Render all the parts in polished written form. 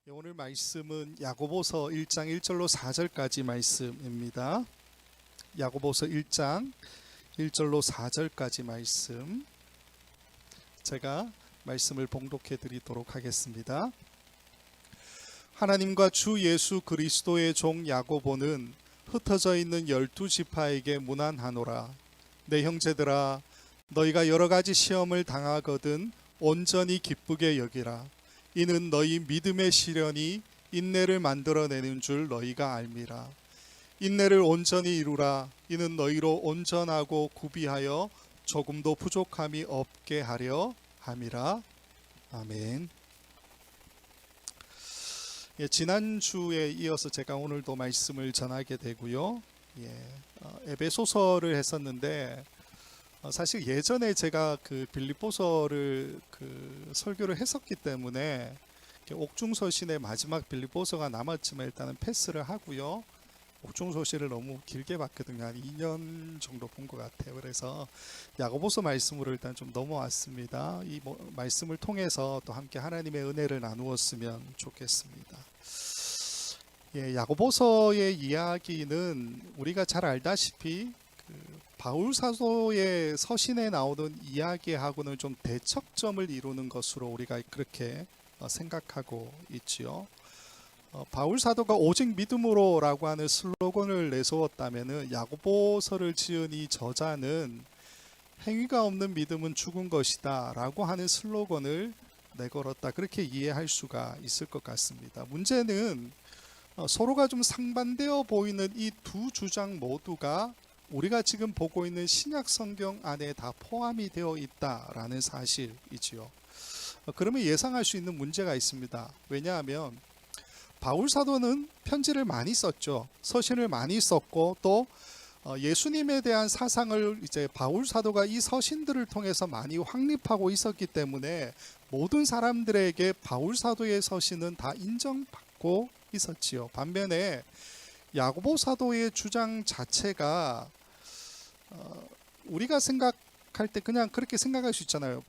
오늘 말씀은 야고보서 1장 1절로 4절까지 말씀입니다. 야고보서 1장 1절로 4절까지 말씀, 제가 말씀을 봉독해 드리도록 하겠습니다. 하나님과 주 예수 그리스도의 종 야고보는 흩어져 있는 12지파에게 문안하노라. 내 형제들아, 너희가 여러 가지 시험을 당하거든 온전히 기쁘게 여기라. 이는 너희 믿음의 시련이 인내를 만들어내는 줄 너희가 알미라. 인내를 온전히 이루라. 이는 너희로 온전하고 구비하여 조금도 부족함이 없게 하려 함이라. 아멘. 지난주에 이어서 제가 오늘도 말씀을 전하게 되고요. 에베소서를 했었는데 사실 예전에 제가 빌립보서를 설교를 했었기 때문에 옥중서신의 마지막 빌립보서가 남았지만 일단은 패스를 하고요. 옥중서신을 너무 길게 봤거든요. 한 2년 정도 본 것 같아요. 그래서 야고보서 말씀으로 일단 좀 넘어왔습니다. 이 말씀을 통해서 또 함께 하나님의 은혜를 나누었으면 좋겠습니다. 야고보서의 이야기는 우리가 잘 알다시피 바울 사도의 서신에 나오는 이야기하고는 좀 대척점을 이루는 것으로 우리가 그렇게 생각하고 있지요. 바울 사도가 오직 믿음으로라고 하는 슬로건을 내세웠다면은 야고보서를 지은 이 저자는 행위가 없는 믿음은 죽은 것이다 라고 하는 슬로건을 내걸었다, 그렇게 이해할 수가 있을 것 같습니다. 문제는 서로가 좀 상반되어 보이는 이 두 주장 모두가 우리가 지금 보고 있는 신약 성경 안에 다 포함이 되어 있다라는 사실이지요. 그러면 예상할 수 있는 문제가 있습니다. 왜냐하면 바울 사도는 편지를 많이 썼죠. 서신을 많이 썼고 또 예수님에 대한 사상을 이제 바울 사도가 이 서신들을 통해서 많이 확립하고 있었기 때문에 모든 사람들에게 바울 사도의 서신은 다 인정받고 있었지요. 반면에 야고보 사도의 주장 자체가 우리가 생각할 때 그냥 그렇게 생각할 수 있잖아요.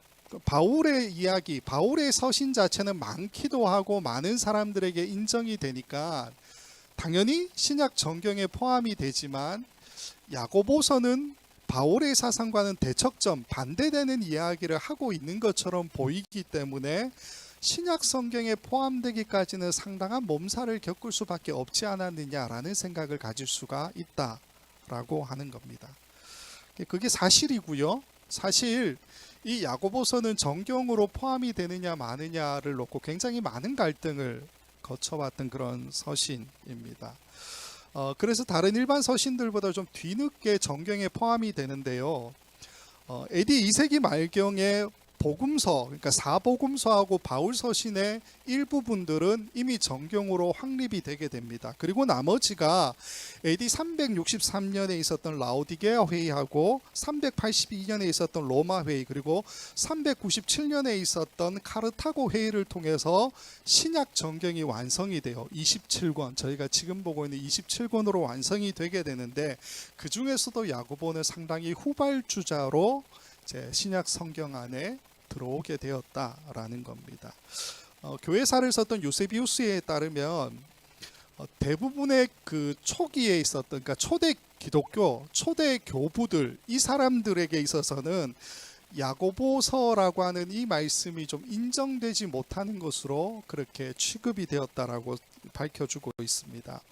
바울의 이야기, 바울의 서신 자체는 많기도 하고 많은 사람들에게 인정이 되니까 당연히 신약 정경에 포함이 되지만 야고보서는 바울의 사상과는 대척점, 반대되는 이야기를 하고 있는 것처럼 보이기 때문에 신약 성경에 포함되기까지는 상당한 몸살을 겪을 수밖에 없지 않았느냐라는 생각을 가질 수가 있다라고 하는 겁니다. 그게 사실이고요. 사실 이 야고보서는 정경으로 포함이 되느냐 마느냐를 놓고 굉장히 많은 갈등을 거쳐왔던 그런 서신입니다. 그래서 다른 일반 서신들보다 좀 뒤늦게 정경에 포함이 되는데요. AD 2세기 말경에 복음서, 그러니까 사복음서하고 바울 서신의 일부분들은 이미 정경으로 확립이 되게 됩니다. 그리고 나머지가 AD 363년에 있었던 라오디게아 회의하고 382년에 있었던 로마 회의, 그리고 397년에 있었던 카르타고 회의를 통해서 신약 정경이 완성이 돼요. 27권, 저희가 지금 보고 있는 27권으로 완성이 되게 되는데 그 중에서도 야고보는 상당히 후발주자로 신약 성경 안에 들어오게 되었다라는 겁니다. 교회사를 썼던 유세비우스에 따르면 대부분의 그 초기에 있었던, 그러니까 초대 기독교, 초대 교부들, 이 사람들에게 있어서는 야고보서라고 하는 이 말씀이 좀 인정되지 못하는 것으로 그렇게 취급이 되었다라고 밝혀주고 있습니다.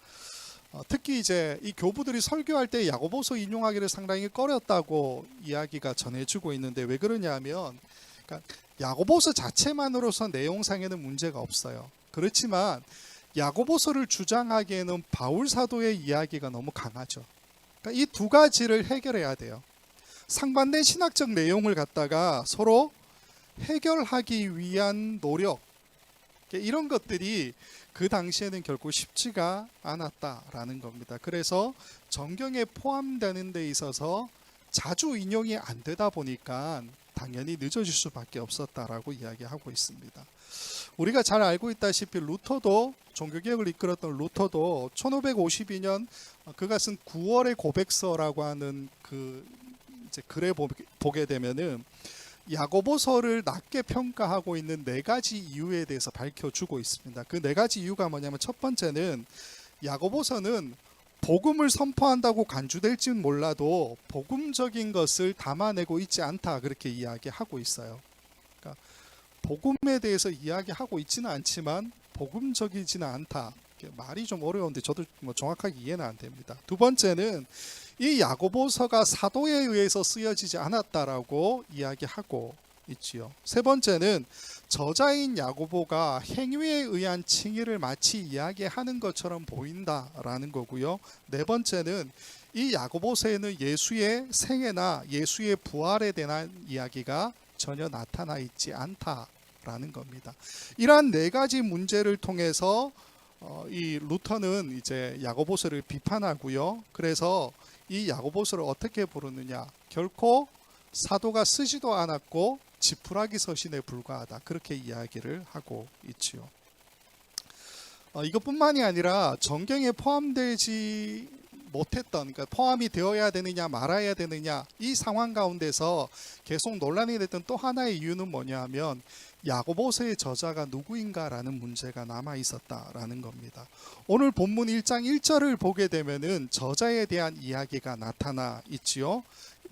특히 이제 이 교부들이 설교할 때 야고보서 인용하기를 상당히 꺼렸다고 이야기가 전해지고 있는데 왜 그러냐면, 그러니까 야고보서 자체만으로서 내용상에는 문제가 없어요. 그렇지만 야고보서를 주장하기에는 바울 사도의 이야기가 너무 강하죠. 그러니까 이 두 가지를 해결해야 돼요. 상반된 신학적 내용을 갖다가 서로 해결하기 위한 노력, 이런 것들이 그 당시에는 결코 쉽지가 않았다라는 겁니다. 그래서 정경에 포함되는 데 있어서 자주 인용이 안 되다 보니까 당연히 늦어질 수밖에 없었다라고 이야기하고 있습니다. 우리가 잘 알고 있다시피 루터도, 종교개혁을 이끌었던 루터도 1552년 그가 쓴 9월의 고백서라고 하는 그 이제 글에 보게 되면은 야고보서를 낮게 평가하고 있는 네 가지 이유에 대해서 밝혀주고 있습니다. 그 네 가지 이유가 뭐냐면, 첫 번째는 야고보서는 복음을 선포한다고 간주될지는 몰라도 복음적인 것을 담아내고 있지 않다, 그렇게 이야기하고 있어요. 그러니까 복음에 대해서 이야기하고 있지는 않지만 복음적이지는 않다. 말이 좀 어려운데 저도 뭐 정확하게 이해는 안 됩니다. 두 번째는 이 야고보서가 사도에 의해서 쓰여지지 않았다라고 이야기하고 있지요. 세 번째는 저자인 야고보가 행위에 의한 칭의를 마치 이야기하는 것처럼 보인다라는 거고요. 네 번째는 이 야고보서에는 예수의 생애나 예수의 부활에 대한 이야기가 전혀 나타나 있지 않다라는 겁니다. 이러한 네 가지 문제를 통해서 이 루터는 이제 야고보서를 비판하고요. 그래서 이 야고보서를 어떻게 부르느냐, 결코 사도가 쓰지도 않았고 지푸라기 서신에 불과하다, 그렇게 이야기를 하고 있지요. 이것뿐만이 아니라 정경에 포함되지 못했던, 그러니까 포함이 되어야 되느냐 말아야 되느냐, 이 상황 가운데서 계속 논란이 됐던 또 하나의 이유는 뭐냐 하면, 야고보서의 저자가 누구인가라는 문제가 남아 있었다라는 겁니다. 오늘 본문 1장 1절을 보게 되면은 저자에 대한 이야기가 나타나 있지요.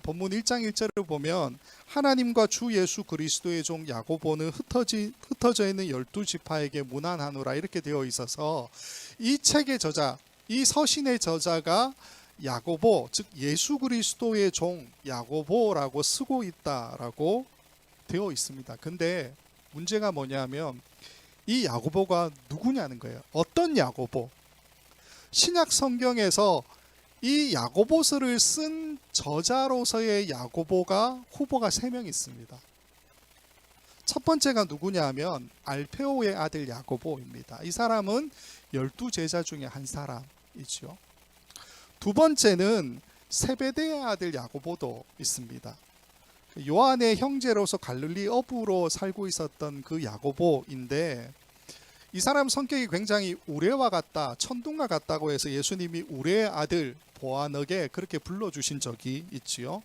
본문 1장 1절을 보면, 하나님과 주 예수 그리스도의 종 야고보는 흩어져 있는 12지파에게 문안하노라, 이렇게 되어 있어서 이 책의 저자, 이 서신의 저자가 야고보, 즉 예수 그리스도의 종 야고보라고 쓰고 있다라고 되어 있습니다. 근데 문제가 뭐냐면, 이 야고보가 누구냐는 거예요. 어떤 야고보? 신약 성경에서 이 야고보서를 쓴 저자로서의 야고보가 후보가 3명 있습니다. 첫 번째가 누구냐 하면 알페오의 아들 야고보입니다. 이 사람은 12제자 중에 한 사람이죠. 두 번째는 세베대의 아들 야고보도 있습니다. 요한의 형제로서 갈릴리 어부로 살고 있었던 그 야고보인데, 이 사람 성격이 굉장히 우레와 같다, 천둥과 같다고 해서 예수님이 우레의 아들 보아너게 그렇게 불러주신 적이 있지요.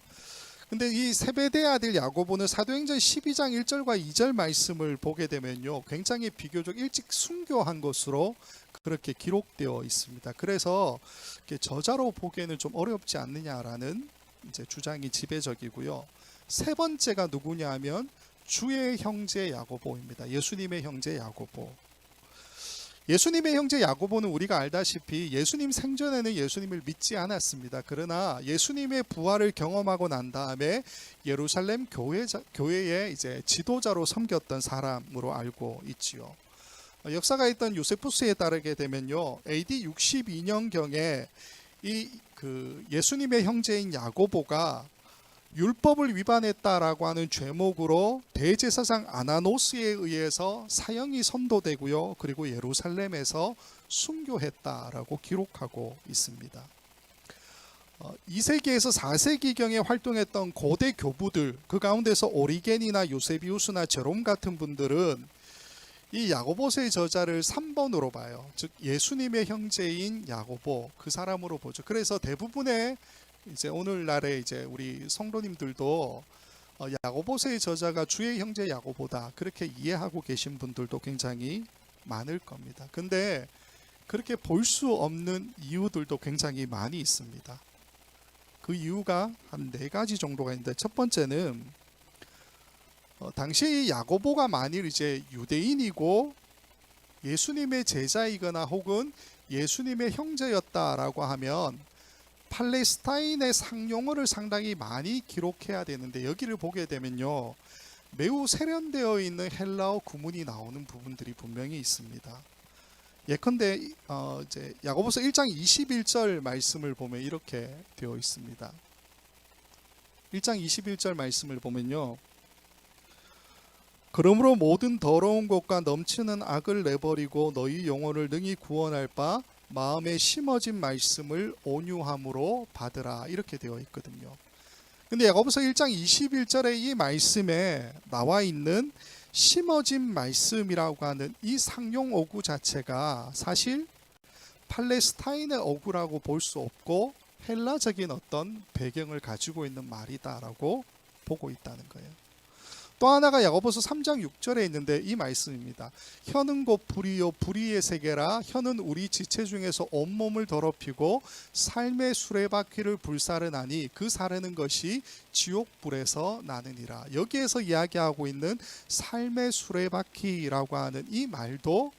근데 이 세베대의 아들 야고보는 사도행전 12장 1절과 2절 말씀을 보게 되면요, 굉장히 비교적 일찍 순교한 것으로 그렇게 기록되어 있습니다. 그래서 저자로 보기에는 좀 어렵지 않느냐라는 이제 주장이 지배적이고요. 세 번째가 누구냐 하면 주의 형제 야고보입니다. 예수님의 형제 야고보. 예수님의 형제 야고보는 우리가 알다시피 예수님 생전에는 예수님을 믿지 않았습니다. 그러나 예수님의 부활을 경험하고 난 다음에 예루살렘 교회의 이제 지도자로 섬겼던 사람으로 알고 있지요. 역사가 있던 요세푸스에 따르게 되면요, AD 62년경에 예수님의 형제인 야고보가 율법을 위반했다라고 하는 죄목으로 대제사장 아나노스에 의해서 사형이 선고되고요, 그리고 예루살렘에서 순교했다라고 기록하고 있습니다. 2세기에서 4세기경에 활동했던 고대 교부들, 그 가운데서 오리겐이나 요세비우스나 제롬 같은 분들은 이 야고보서의 저자를 3번으로 봐요. 즉 예수님의 형제인 야고보, 그 사람으로 보죠. 그래서 대부분의 이제 오늘날의 이제 우리 성도님들도 야고보서의 저자가 주의 형제 야고보다, 그렇게 이해하고 계신 분들도 굉장히 많을 겁니다. 근데 그렇게 볼 수 없는 이유들도 굉장히 많이 있습니다. 그 이유가 한 4가지 정도가 있는데, 첫 번째는 당시 야고보가 만일 이제 유대인이고 예수님의 제자이거나 혹은 예수님의 형제였다라고 하면 팔레스타인의 상용어를 상당히 많이 기록해야 되는데, 여기를 보게 되면요, 매우 세련되어 있는 헬라어 구문이 나오는 부분들이 분명히 있습니다. 예컨대 이제 야고보서 1장 21절 말씀을 보면 이렇게 되어 있습니다. 1장 21절 말씀을 보면요, 그러므로 모든 더러운 것과 넘치는 악을 내버리고 너희 영혼을 능히 구원할 바 마음에 심어진 말씀을 온유함으로 받으라, 이렇게 되어 있거든요. 근데 야고보서 1장 21절의 이 말씀에 나와 있는 심어진 말씀이라고 하는 이 상용 어구 자체가 사실 팔레스타인의 어구라고 볼 수 없고 헬라적인 어떤 배경을 가지고 있는 말이다라고 보고 있다는 거예요. 또 하나가 야고보서 3장 6절에 있는데 이 말씀입니다. 혀는 곧 불이요 불의의 세계라. 혀는 우리 지체 중에서 온몸을 더럽히고 삶의 수레바퀴를 불사르나니 그 사르는 것이 지옥불에서 나느니라. 여기에서 이야기하고 있는 삶의 수레바퀴라고 하는 이 말도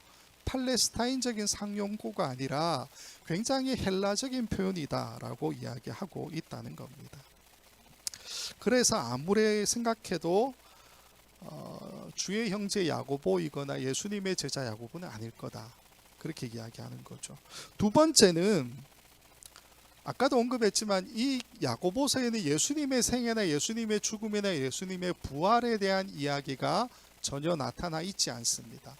팔레스타인적인 상용구가 아니라 굉장히 헬라적인 표현이다라고 이야기하고 있다는 겁니다. 그래서 아무리 생각해도 주의 형제 야고보이거나 예수님의 제자 야고보는 아닐 거다, 그렇게 이야기하는 거죠. 두 번째는 아까도 언급했지만 이 야고보서에는 예수님의 생애나 예수님의 죽음이나 예수님의 부활에 대한 이야기가 전혀 나타나 있지 않습니다.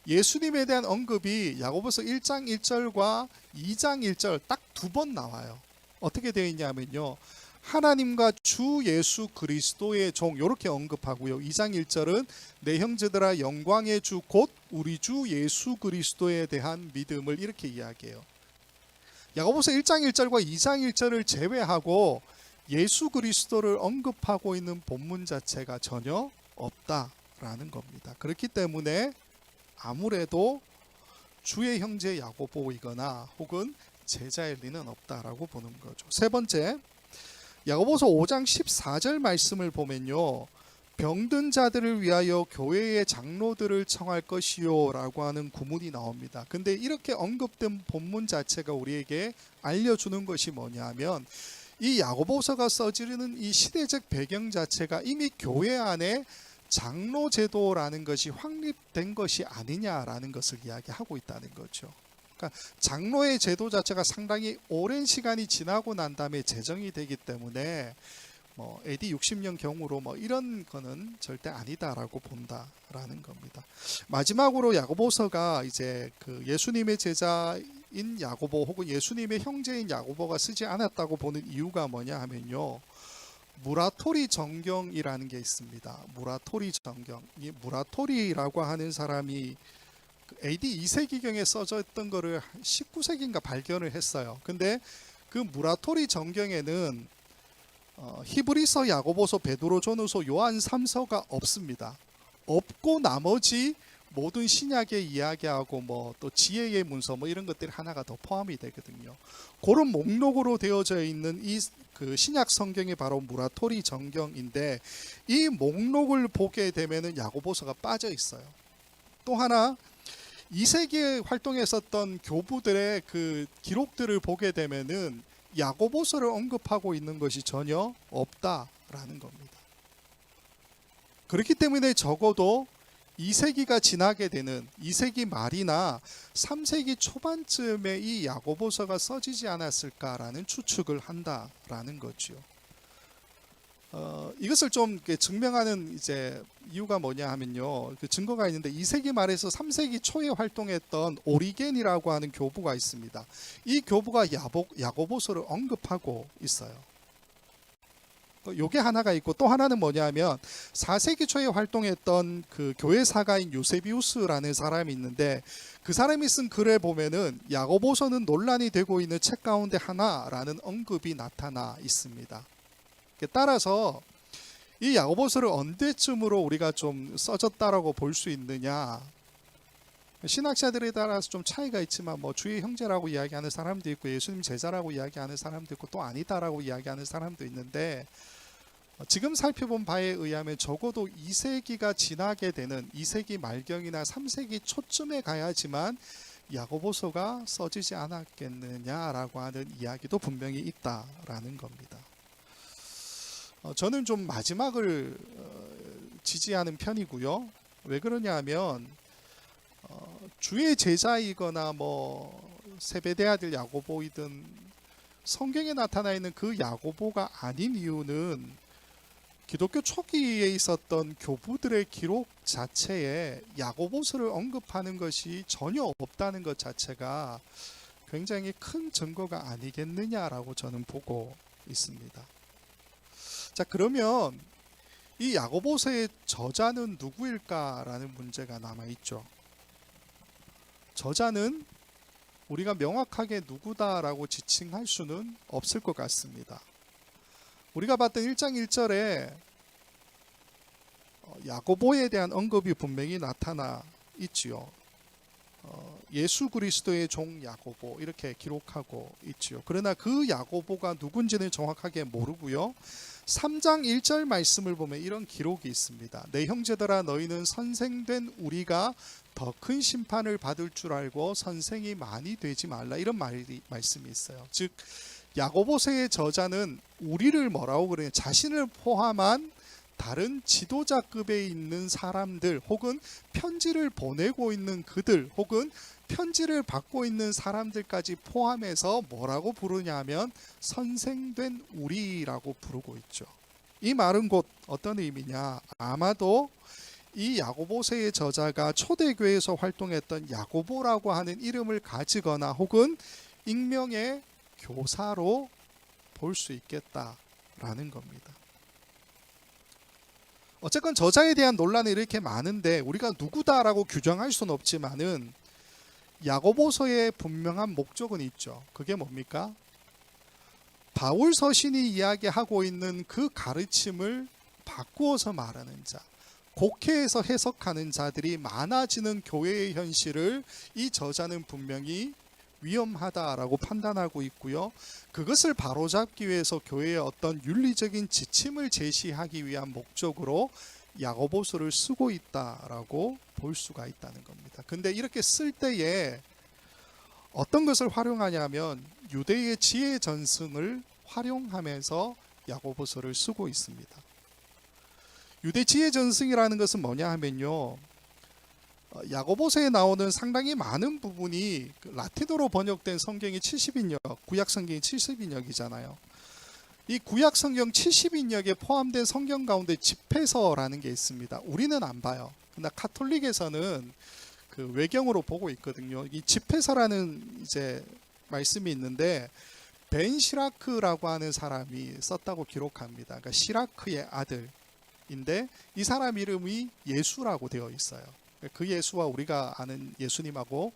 예수님에 대한 언급이 야고보서 1장 1절과 2장 1절 딱 두 번 나와요. 어떻게 되어 있냐면요, 하나님과 주 예수 그리스도의 종, 이렇게 언급하고요. 2장 1절은 내 형제들아 영광의 주 곧 우리 주 예수 그리스도에 대한 믿음을 이렇게 이야기해요. 야고보서 1장 1절과 2장 1절을 제외하고 예수 그리스도를 언급하고 있는 본문 자체가 전혀 없다라는 겁니다. 그렇기 때문에 아무래도 주의 형제 야고보이거나 혹은 제자일 리는 없다라고 보는 거죠. 세 번째, 야고보서 5장 14절 말씀을 보면요, 병든 자들을 위하여 교회의 장로들을 청할 것이요 라고 하는 구문이 나옵니다. 근데 이렇게 언급된 본문 자체가 우리에게 알려주는 것이 뭐냐면 이 야고보서가 써지는 이 시대적 배경 자체가 이미 교회 안에 장로 제도라는 것이 확립된 것이 아니냐라는 것을 이야기하고 있다는 거죠. 그러니까 장로의 제도 자체가 상당히 오랜 시간이 지나고 난 다음에 제정이 되기 때문에 AD 60년 경으로 이런 거는 절대 아니다라고 본다라는 겁니다. 마지막으로 야고보서가 이제 그 예수님의 제자인 야고보 혹은 예수님의 형제인 야고보가 쓰지 않았다고 보는 이유가 뭐냐 하면요, 무라토리 정경이라는 게 있습니다. 무라토리 정경. 이 무라토리라고 하는 사람이 AD 2세기경에 써졌던 거를 19세기인가 발견을 했어요. 근데 그 무라토리 정경에는 히브리서, 야고보서, 베드로전후서, 요한 3서가 없습니다. 없고 나머지 모든 신약의 이야기하고 또 지혜의 문서 이런 것들이 하나가 더 포함이 되거든요. 그런 목록으로 되어져 있는 이 그 신약 성경이 바로 무라토리 정경인데 이 목록을 보게 되면은 야고보서가 빠져 있어요. 또 하나 2세기에 활동했었던 교부들의 그 기록들을 보게 되면은 야고보서를 언급하고 있는 것이 전혀 없다라는 겁니다. 그렇기 때문에 적어도 2세기가 지나게 되는 2세기 말이나 3세기 초반쯤에 이 야고보서가 써지지 않았을까라는 추측을 한다라는 거죠. 이것을 좀 증명하는 이제 이유가 뭐냐 하면요, 그 증거가 있는데 2세기 말에서 3세기 초에 활동했던 오리겐이라고 하는 교부가 있습니다. 이 교부가 야고보서를 언급하고 있어요. 요게 하나가 있고, 또 하나는 뭐냐면 4세기 초에 활동했던 그 교회 사가인 요세비우스라는 사람이 있는데 그 사람이 쓴 글에 보면은 야고보서는 논란이 되고 있는 책 가운데 하나라는 언급이 나타나 있습니다. 따라서 이 야고보서를 언제쯤으로 우리가 좀 써졌다라고 볼 수 있느냐, 신학자들에 따라서 좀 차이가 있지만 주의 형제라고 이야기하는 사람도 있고 예수님 제자라고 이야기하는 사람도 있고 또 아니다라고 이야기하는 사람도 있는데, 지금 살펴본 바에 의하면 적어도 2세기가 지나게 되는 2세기 말경이나 3세기 초쯤에 가야지만 야고보서가 써지지 않았겠느냐라고 하는 이야기도 분명히 있다라는 겁니다. 저는 좀 마지막을 지지하는 편이고요. 왜 그러냐 하면 주의 제자이거나 세베대 아들 야고보이든 성경에 나타나 있는 그 야고보가 아닌 이유는 기독교 초기에 있었던 교부들의 기록 자체에 야고보서를 언급하는 것이 전혀 없다는 것 자체가 굉장히 큰 증거가 아니겠느냐라고 저는 보고 있습니다. 자, 그러면 이 야고보서의 저자는 누구일까라는 문제가 남아있죠. 저자는 우리가 명확하게 누구다라고 지칭할 수는 없을 것 같습니다. 우리가 봤던 1장 1절에 야고보에 대한 언급이 분명히 나타나 있지요. 예수 그리스도의 종 야고보 이렇게 기록하고 있지요. 그러나 그 야고보가 누군지는 정확하게 모르고요. 3장 1절 말씀을 보면 이런 기록이 있습니다. 내 형제들아 너희는 선생된 우리가 더 큰 심판을 받을 줄 알고 선생이 많이 되지 말라, 이런 말씀이 있어요. 즉 야고보서의 저자는 우리를 뭐라고 그래요? 자신을 포함한 다른 지도자급에 있는 사람들, 혹은 편지를 보내고 있는 그들, 혹은 편지를 받고 있는 사람들까지 포함해서 뭐라고 부르냐면 선생된 우리라고 부르고 있죠. 이 말은 곧 어떤 의미냐? 아마도 이 야고보서의 저자가 초대교회에서 활동했던 야고보라고 하는 이름을 가지거나 혹은 익명의 교사로 볼 수 있겠다라는 겁니다. 어쨌건 저자에 대한 논란이 이렇게 많은데 우리가 누구다라고 규정할 수는 없지만은 야고보서의 분명한 목적은 있죠. 그게 뭡니까? 바울 서신이 이야기하고 있는 그 가르침을 바꾸어서 말하는 자, 곡해해서 해석하는 자들이 많아지는 교회의 현실을 이 저자는 분명히 위험하다라고 판단하고 있고요. 그것을 바로잡기 위해서 교회의 어떤 윤리적인 지침을 제시하기 위한 목적으로 야고보서를 쓰고 있다라고 볼 수가 있다는 겁니다. 근데 이렇게 쓸 때에 어떤 것을 활용하냐면 유대의 지혜 전승을 활용하면서 야고보서를 쓰고 있습니다. 유대 지혜 전승이라는 것은 뭐냐 하면요, 야고보서에 나오는 상당히 많은 부분이 라틴어로 번역된 성경이 70인역, 구약 성경이 70인역이잖아요. 이 구약 성경 70인역에 포함된 성경 가운데 집회서라는 게 있습니다. 우리는 안 봐요. 그러나 카톨릭에서는 그 외경으로 보고 있거든요. 이 집회서라는 이제 말씀이 있는데 벤 시라크라고 하는 사람이 썼다고 기록합니다. 그러니까 시라크의 아들인데 이 사람 이름이 예수라고 되어 있어요. 그 예수와 우리가 아는 예수님하고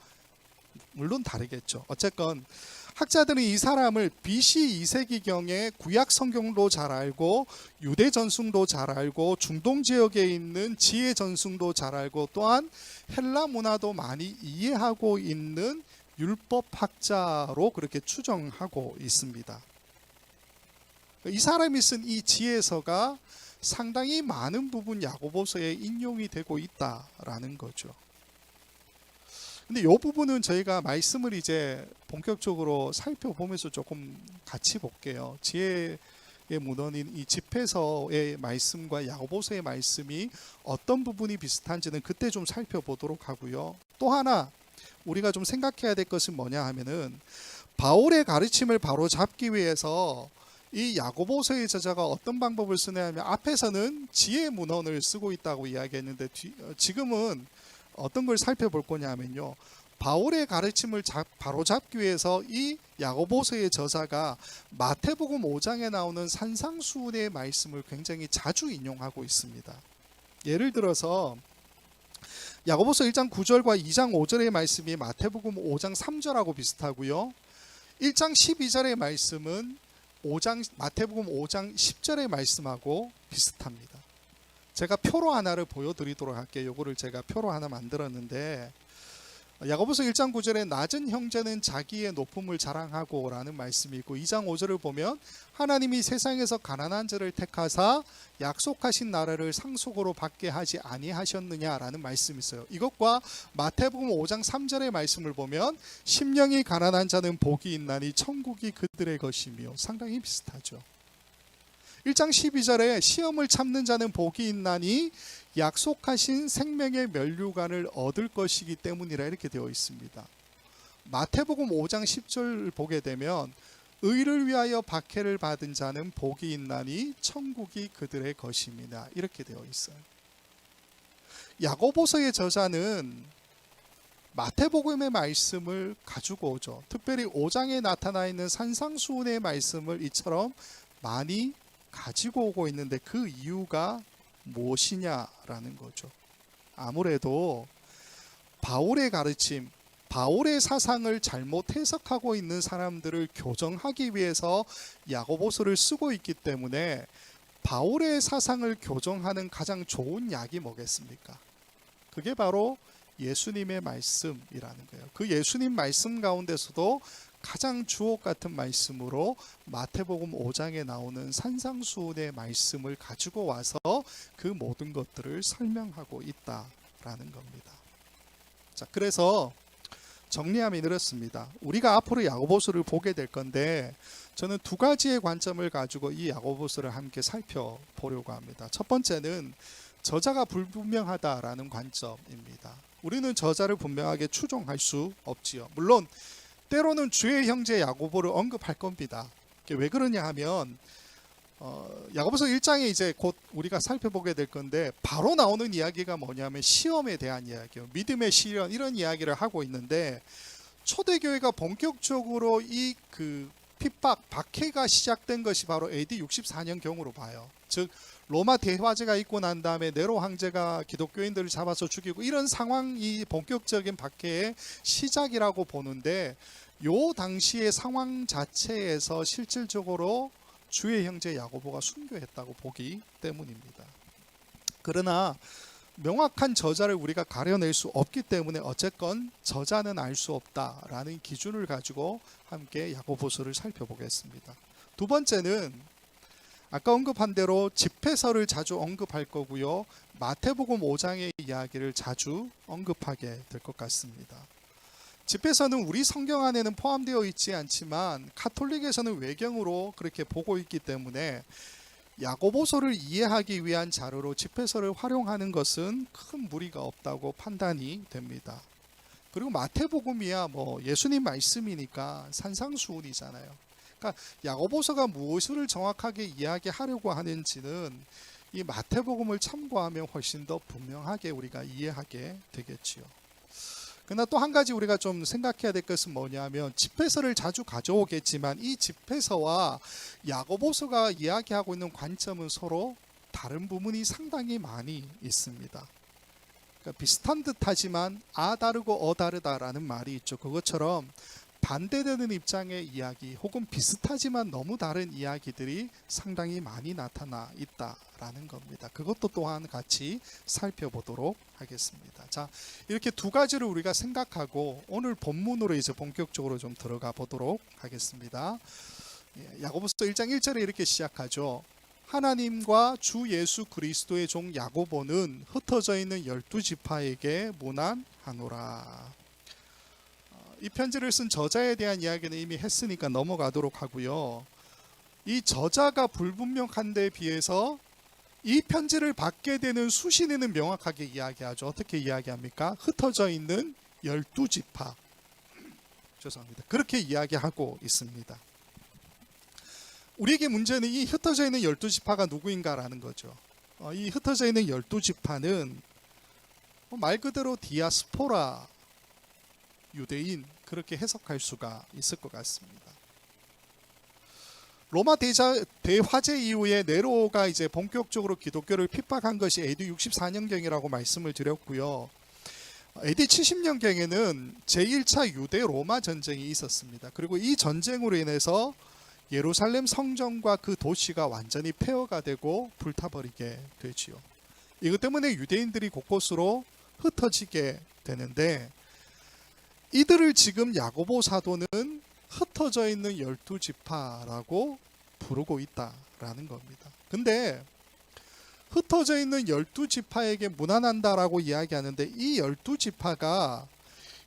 물론 다르겠죠. 어쨌건 학자들은 이 사람을 BC 2세기경에 구약 성경도 잘 알고 유대 전승도 잘 알고 중동 지역에 있는 지혜 전승도 잘 알고 또한 헬라 문화도 많이 이해하고 있는 율법 학자로 그렇게 추정하고 있습니다. 이 사람이 쓴 이 지혜서가 상당히 많은 부분 야고보서에 인용이 되고 있다라는 거죠. 근데 이 부분은 저희가 말씀을 이제 본격적으로 살펴보면서 조금 같이 볼게요. 지혜의 문헌인 이 집회서의 말씀과 야고보서의 말씀이 어떤 부분이 비슷한지는 그때 좀 살펴보도록 하고요. 또 하나 우리가 좀 생각해야 될 것은 뭐냐 하면은 바울의 가르침을 바로 잡기 위해서 이 야고보서의 저자가 어떤 방법을 쓰냐 하면 앞에서는 지혜 문헌을 쓰고 있다고 이야기했는데 지금은 어떤 걸 살펴볼 거냐면요, 바울의 가르침을 바로 잡기 위해서 이 야고보서의 저자가 마태복음 5장에 나오는 산상수훈의 말씀을 굉장히 자주 인용하고 있습니다. 예를 들어서 야고보서 1장 9절과 2장 5절의 말씀이 마태복음 5장 3절하고 비슷하고요. 1장 12절의 말씀은 마태복음 5장 10절의 말씀하고 비슷합니다. 제가 표로 하나를 보여드리도록 할게요. 이거를 제가 표로 하나 만들었는데 야고보서 1장 9절에 낮은 형제는 자기의 높음을 자랑하고 라는 말씀이 있고 2장 5절을 보면 하나님이 세상에서 가난한 자를 택하사 약속하신 나라를 상속으로 받게 하지 아니하셨느냐라는 말씀이 있어요. 이것과 마태복음 5장 3절의 말씀을 보면 심령이 가난한 자는 복이 있나니 천국이 그들의 것이며 상당히 비슷하죠. 1장 12절에 시험을 참는 자는 복이 있나니 약속하신 생명의 면류관을 얻을 것이기 때문이라 이렇게 되어 있습니다. 마태복음 5장 10절 보게 되면 의를 위하여 박해를 받은 자는 복이 있나니 천국이 그들의 것입니다. 이렇게 되어 있어요. 야고보서의 저자는 마태복음의 말씀을 가지고 오죠. 특별히 5장에 나타나 있는 산상수훈의 말씀을 이처럼 많이 가지고 오고 있는데 그 이유가 무엇이냐라는 거죠. 아무래도 바울의 가르침, 바울의 사상을 잘못 해석하고 있는 사람들을 교정하기 위해서 야고보서를 쓰고 있기 때문에 바울의 사상을 교정하는 가장 좋은 약이 뭐겠습니까? 그게 바로 예수님의 말씀이라는 거예요. 그 예수님 말씀 가운데서도 가장 주옥 같은 말씀으로 마태복음 5장에 나오는 산상수훈의 말씀을 가지고 와서 그 모든 것들을 설명하고 있다라는 겁니다. 자, 그래서 정리하면 이렇습니다. 우리가 앞으로 야고보서를 보게 될 건데 저는 두 가지의 관점을 가지고 이 야고보서를 함께 살펴보려고 합니다. 첫 번째는 저자가 불분명하다라는 관점입니다. 우리는 저자를 분명하게 추종할 수 없지요. 물론 때로는 주의 형제 야고보를 언급할 겁니다. 왜 그러냐 하면 야고보서 1장에 이제 곧 우리가 살펴보게 될 건데 바로 나오는 이야기가 뭐냐면 시험에 대한 이야기예요. 믿음의 시련 이런 이야기를 하고 있는데 초대교회가 본격적으로 이 핍박, 박해가 시작된 것이 바로 AD 64년경으로 봐요. 즉 로마 대화제가 있고 난 다음에 네로 황제가 기독교인들을 잡아서 죽이고 이런 상황이 본격적인 박해의 시작이라고 보는데 요 당시의 상황 자체에서 실질적으로 주의 형제 야고보가 순교했다고 보기 때문입니다. 그러나 명확한 저자를 우리가 가려낼 수 없기 때문에 어쨌건 저자는 알 수 없다라는 기준을 가지고 함께 야고보서를 살펴보겠습니다. 두 번째는 아까 언급한 대로 집회서를 자주 언급할 거고요. 마태복음 5장의 이야기를 자주 언급하게 될 것 같습니다. 집회서는 우리 성경 안에는 포함되어 있지 않지만 카톨릭에서는 외경으로 그렇게 보고 있기 때문에 야고보서를 이해하기 위한 자료로 집회서를 활용하는 것은 큰 무리가 없다고 판단이 됩니다. 그리고 마태복음이야 예수님 말씀이니까 산상수훈이잖아요. 그러니까 야고보서가 무엇을 정확하게 이야기하려고 하는지는 이 마태복음을 참고하면 훨씬 더 분명하게 우리가 이해하게 되겠지요. 그러나 또 한 가지 우리가 좀 생각해야 될 것은 뭐냐면 집회서를 자주 가져오겠지만 이 집회서와 야고보서가 이야기하고 있는 관점은 서로 다른 부분이 상당히 많이 있습니다. 그러니까 비슷한 듯하지만 다르고 다르다라는 말이 있죠. 그것처럼 반대되는 입장의 이야기 혹은 비슷하지만 너무 다른 이야기들이 상당히 많이 나타나 있다라는 겁니다. 그것도 또한 같이 살펴보도록 하겠습니다. 자, 이렇게 두 가지를 우리가 생각하고 오늘 본문으로 이제 본격적으로 좀 들어가 보도록 하겠습니다. 야고보서 1장 1절에 이렇게 시작하죠. 하나님과 주 예수 그리스도의 종 야고보는 흩어져 있는 12지파에게 문안하노라. 이 편지를 쓴 저자에 대한 이야기는 이미 했으니까 넘어가도록 하고요. 이 저자가 불분명한 데 비해서 이 편지를 받게 되는 수신에는 명확하게 이야기하죠. 어떻게 이야기합니까? 흩어져 있는 12지파. 죄송합니다. 그렇게 이야기하고 있습니다. 우리에게 문제는 이 흩어져 있는 12지파가 누구인가라는 거죠. 이 흩어져 있는 12지파는 말 그대로 디아스포라 유대인 그렇게 해석할 수가 있을 것 같습니다. 로마 대화제 이후에 네로가 이제 본격적으로 기독교를 핍박한 것이 AD 64년경이라고 말씀을 드렸고요. AD 70년경에는 제1차 유대 로마 전쟁이 있었습니다. 그리고 이 전쟁으로 인해서 예루살렘 성전과 그 도시가 완전히 폐허가 되고 불타버리게 되지요. 이것 때문에 유대인들이 곳곳으로 흩어지게 되는데 이들을 지금 야고보 사도는 흩어져 있는 12지파라고 부르고 있다라는 겁니다. 근데 흩어져 있는 12지파에게 문안한다라고 이야기하는데 이 12지파가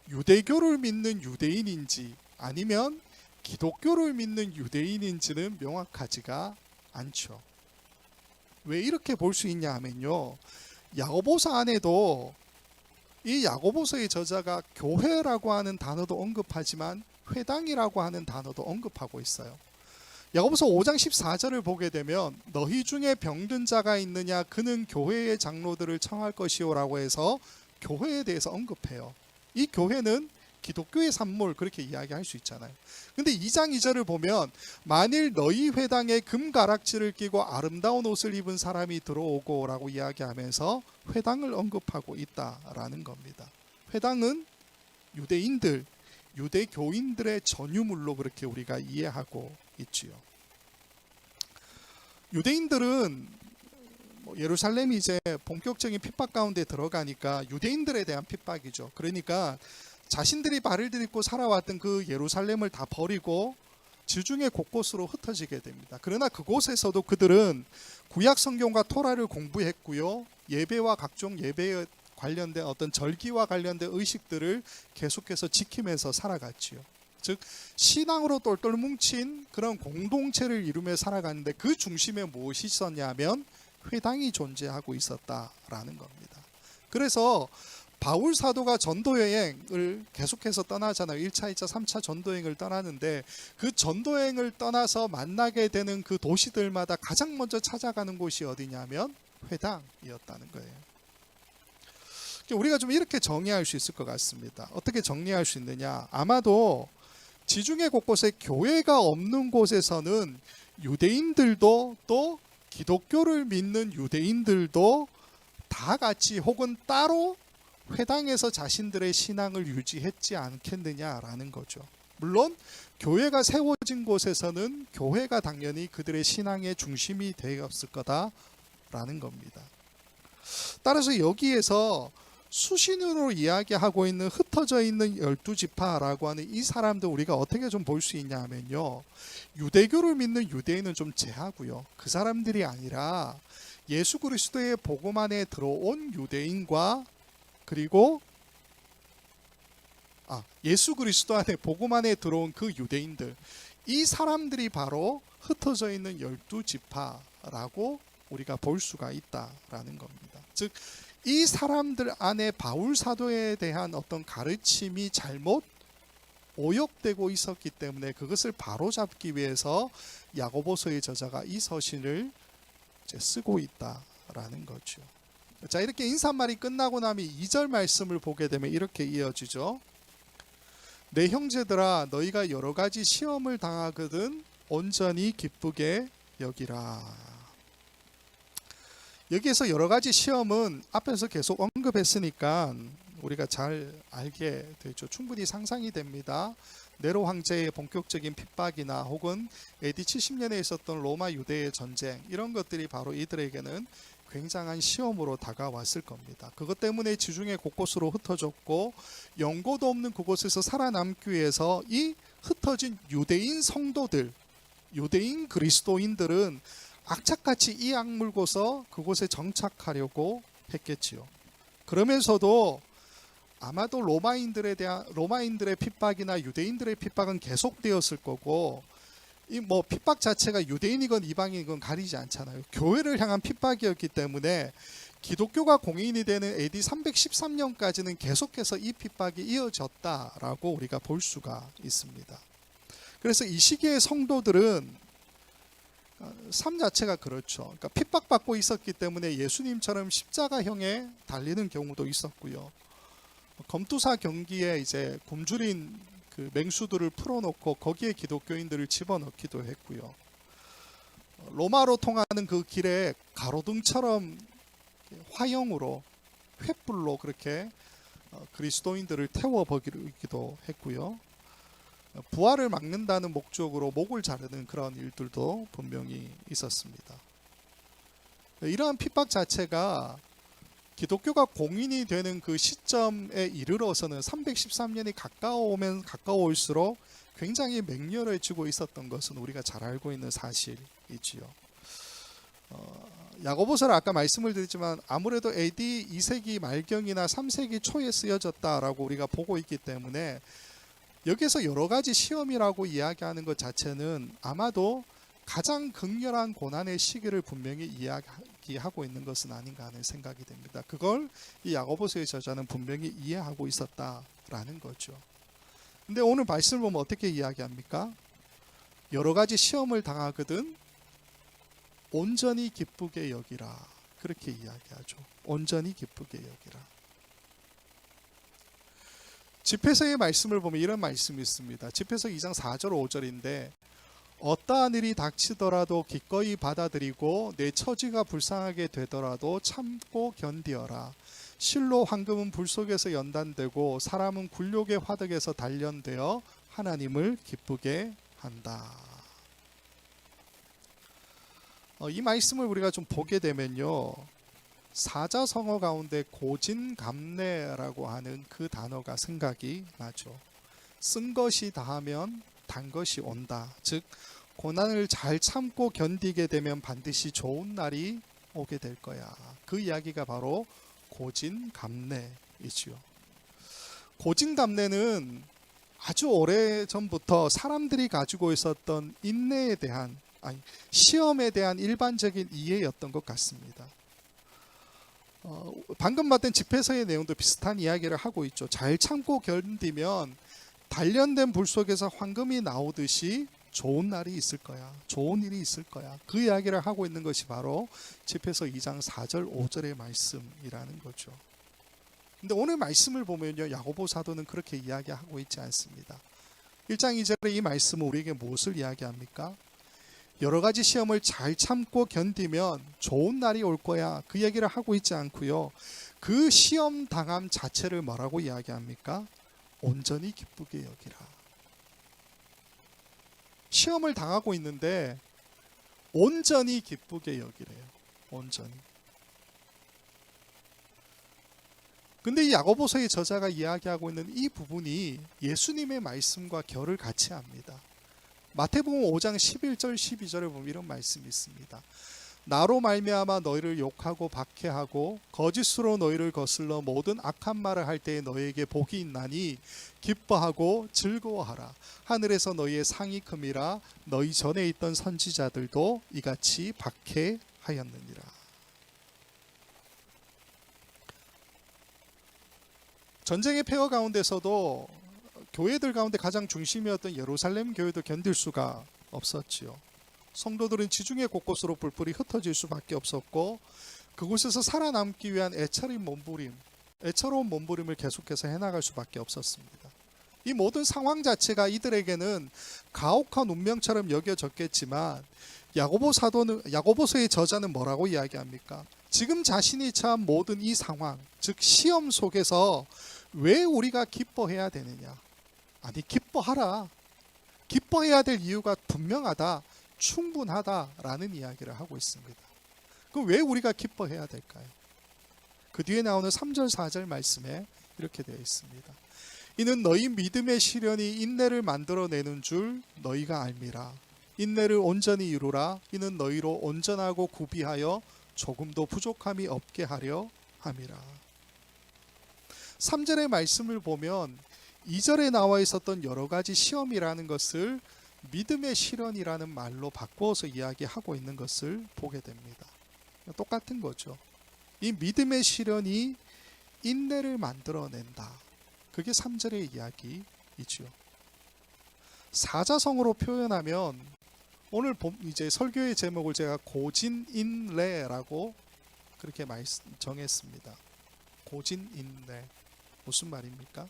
유대교를 믿는 유대인인지 아니면 기독교를 믿는 유대인인지는 명확하지가 않죠. 왜 이렇게 볼 수 있냐 하면요. 야고보서 안에도 이 야고보서의 저자가 교회라고 하는 단어도 언급하지만 회당이라고 하는 단어도 언급하고 있어요. 야고보서 5장 14절을 보게 되면 너희 중에 병든 자가 있느냐 그는 교회의 장로들을 청할 것이요라고 해서 교회에 대해서 언급해요. 이 교회는 기독교의 산물 그렇게 이야기할 수 있잖아요. 근데 2장 2절을 보면 만일 너희 회당에 금가락지를 끼고 아름다운 옷을 입은 사람이 들어오고 라고 이야기하면서 회당을 언급하고 있다라는 겁니다. 회당은 유대인들, 유대교인들의 전유물로 그렇게 우리가 이해하고 있지요. 유대인들은 예루살렘이 이제 본격적인 핍박 가운데 들어가니까 유대인들에 대한 핍박이죠. 그러니까 자신들이 발을 들이고 살아왔던 그 예루살렘을 다 버리고 지중해 곳곳으로 흩어지게 됩니다. 그러나 그곳에서도 그들은 구약 성경과 토라를 공부했고요. 예배와 각종 예배에 관련된 어떤 절기와 관련된 의식들을 계속해서 지키면서 살아갔지요. 즉 신앙으로 똘똘 뭉친 그런 공동체를 이루며 살아갔는데 그 중심에 무엇이 있었냐면 회당이 존재하고 있었다라는 겁니다. 그래서 바울 사도가 전도여행을 계속해서 떠나잖아요. 1차, 2차, 3차 전도여행을 떠나는데 그 전도여행을 떠나서 만나게 되는 그 도시들마다 가장 먼저 찾아가는 곳이 어디냐면 회당이었다는 거예요. 우리가 좀 이렇게 정리할 수 있을 것 같습니다. 어떻게 정리할 수 있느냐? 아마도 지중해 곳곳에 교회가 없는 곳에서는 유대인들도 또 기독교를 믿는 유대인들도 다 같이 혹은 따로 회당에서 자신들의 신앙을 유지했지 않겠느냐라는 거죠. 물론 교회가 세워진 곳에서는 교회가 당연히 그들의 신앙의 중심이 되었을 거다라는 겁니다. 따라서 여기에서 수신으로 이야기하고 있는 흩어져 있는 12지파라고 하는 이 사람들 우리가 어떻게 좀 볼 수 있냐 하면요. 유대교를 믿는 유대인은 좀 제하고요. 그 사람들이 아니라 예수 그리스도의 복음 안에 들어온 유대인과 그리고 예수 그리스도 안에 복음 안에 들어온 그 유대인들, 이 사람들이 바로 흩어져 있는 12지파라고 우리가 볼 수가 있다라는 겁니다. 즉 이 사람들 안에 바울 사도에 대한 어떤 가르침이 잘못 오역되고 있었기 때문에 그것을 바로잡기 위해서 야고보서의 저자가 이 서신을 쓰고 있다라는 거죠. 자, 이렇게 인사말이 끝나고 나면 2절 말씀을 보게 되면 이렇게 이어지죠. 내 형제들아 너희가 여러 가지 시험을 당하거든 온전히 기쁘게 여기라. 여기에서 여러 가지 시험은 앞에서 계속 언급했으니까 우리가 잘 알게 되죠. 충분히 상상이 됩니다. 네로 황제의 본격적인 핍박이나 혹은 AD 70년에 있었던 로마 유대의 전쟁, 이런 것들이 바로 이들에게는 굉장한 시험으로 다가왔을 겁니다. 그것 때문에 지중해 곳곳으로 흩어졌고 연고도 없는 그곳에서 살아남기 위해서 이 흩어진 유대인 성도들, 유대인 그리스도인들은 악착같이 이 악물고서 그곳에 정착하려고 했겠지요. 그러면서도 아마도 로마인들의 핍박이나 유대인들의 핍박은 계속되었을 거고, 이 핍박 자체가 유대인이건 이방인이건 가리지 않잖아요. 교회를 향한 핍박이었기 때문에 기독교가 공인이 되는 AD 313년까지는 계속해서 이 핍박이 이어졌다라고 우리가 볼 수가 있습니다. 그래서 이 시기의 성도들은 삶 자체가 그렇죠. 그러니까 핍박받고 있었기 때문에 예수님처럼 십자가형에 달리는 경우도 있었고요. 검투사 경기에 이제 굶주린 그 맹수들을 풀어놓고 거기에 기독교인들을 집어넣기도 했고요. 로마로 통하는 그 길에 가로등처럼 화형으로 횃불로 그렇게 그리스도인들을 태워버리기도 했고요. 부활을 막는다는 목적으로 목을 자르는 그런 일들도 분명히 있었습니다. 이러한 핍박 자체가 기독교가 공인이 되는 그 시점에 이르러서는 313년이 가까워오면 가까워올수록 굉장히 맹렬해지고 있었던 것은 우리가 잘 알고 있는 사실이지요. 야고보서를 아까 말씀을 드렸지만 아무래도 AD 2세기 말경이나 3세기 초에 쓰여졌다라고 우리가 보고 있기 때문에 여기서 여러 가지 시험이라고 이야기하는 것 자체는 아마도 가장 극렬한 고난의 시기를 분명히 이야기하고 있는 것은 아닌가 하는 생각이 됩니다. 그걸 이 야고보서의 저자는 분명히 이해하고 있었다라는 거죠. 근데 오늘 말씀을 보면 어떻게 이야기합니까? 여러 가지 시험을 당하거든 온전히 기쁘게 여기라. 그렇게 이야기하죠. 온전히 기쁘게 여기라. 집회서의 말씀을 보면 이런 말씀이 있습니다. 집회서 2장 4절 5절인데 어떠한 일이 닥치더라도 기꺼이 받아들이고 내 처지가 불쌍하게 되더라도 참고 견디어라. 실로 황금은 불 속에서 연단되고 사람은 굴욕의 화덕에서 단련되어 하나님을 기쁘게 한다. 이 말씀을 우리가 좀 보게 되면요, 사자성어 가운데 고진감래라고 하는 그 단어가 생각이 나죠. 쓴 것이 다하면 단 것이 온다. 즉 고난을 잘 참고 견디게 되면 반드시 좋은 날이 오게 될 거야. 그 이야기가 바로 고진감래이지요. 고진감래는 아주 오래전부터 사람들이 가지고 있었던 인내에 대한, 시험에 대한 일반적인 이해였던 것 같습니다. 방금 봤던 집회서의 내용도 비슷한 이야기를 하고 있죠. 잘 참고 견디면 단련된 불 속에서 황금이 나오듯이 좋은 날이 있을 거야. 좋은 일이 있을 거야. 그 이야기를 하고 있는 것이 바로 집회서 2장 4절 5절의 말씀이라는 거죠. 근데 오늘 말씀을 보면요, 야고보 사도는 그렇게 이야기하고 있지 않습니다. 1장 2절의 이 말씀은 우리에게 무엇을 이야기합니까? 여러 가지 시험을 잘 참고 견디면 좋은 날이 올 거야. 그 얘기를 하고 있지 않고요. 그 시험 당함 자체를 뭐라고 이야기합니까? 온전히 기쁘게 여기라. 시험을 당하고 있는데 온전히 기쁘게 여기래요. 온전히. 근데 이 야고보서의 저자가 이야기하고 있는 이 부분이 예수님의 말씀과 결을 같이 합니다. 마태복음 5장 11절 12절에 보면 이런 말씀이 있습니다. 나로 말미암아 너희를 욕하고 박해하고 거짓으로 너희를 거슬러 모든 악한 말을 할 때에 너희에게 복이 있나니 기뻐하고 즐거워하라. 하늘에서 너희의 상이 큼이라. 너희 전에 있던 선지자들도 이같이 박해하였느니라. 전쟁의 폐허 가운데서도 교회들 가운데 가장 중심이었던 예루살렘 교회도 견딜 수가 없었지요. 성도들은 지중해 곳곳으로 불불이 흩어질 수밖에 없었고, 그곳에서 살아남기 위한 애처로운 몸부림을 계속해서 해나갈 수밖에 없었습니다. 이 모든 상황 자체가 이들에게는 가혹한 운명처럼 여겨졌겠지만, 야고보서의 저자는 뭐라고 이야기합니까? 지금 자신이 처한 모든 이 상황, 즉 시험 속에서 왜 우리가 기뻐해야 되느냐? 아니, 기뻐하라. 기뻐해야 될 이유가 분명하다. 충분하다라는 이야기를 하고 있습니다. 그럼 왜 우리가 기뻐해야 될까요? 그 뒤에 나오는 3절 4절 말씀에 이렇게 되어 있습니다. 이는 너희 믿음의 시련이 인내를 만들어내는 줄 너희가 알미라. 인내를 온전히 이루라. 이는 너희로 온전하고 구비하여 조금도 부족함이 없게 하려 함이라. 3절의 말씀을 보면 2절에 나와 있었던 여러 가지 시험이라는 것을 믿음의 시련이라는 말로 바꾸어서 이야기하고 있는 것을 보게 됩니다. 똑같은 거죠. 이 믿음의 시련이 인내를 만들어낸다. 그게 3절의 이야기이죠. 사자성어로 표현하면 오늘 이제 설교의 제목을 제가 고진인내라고 그렇게 정했습니다. 고진인내. 무슨 말입니까?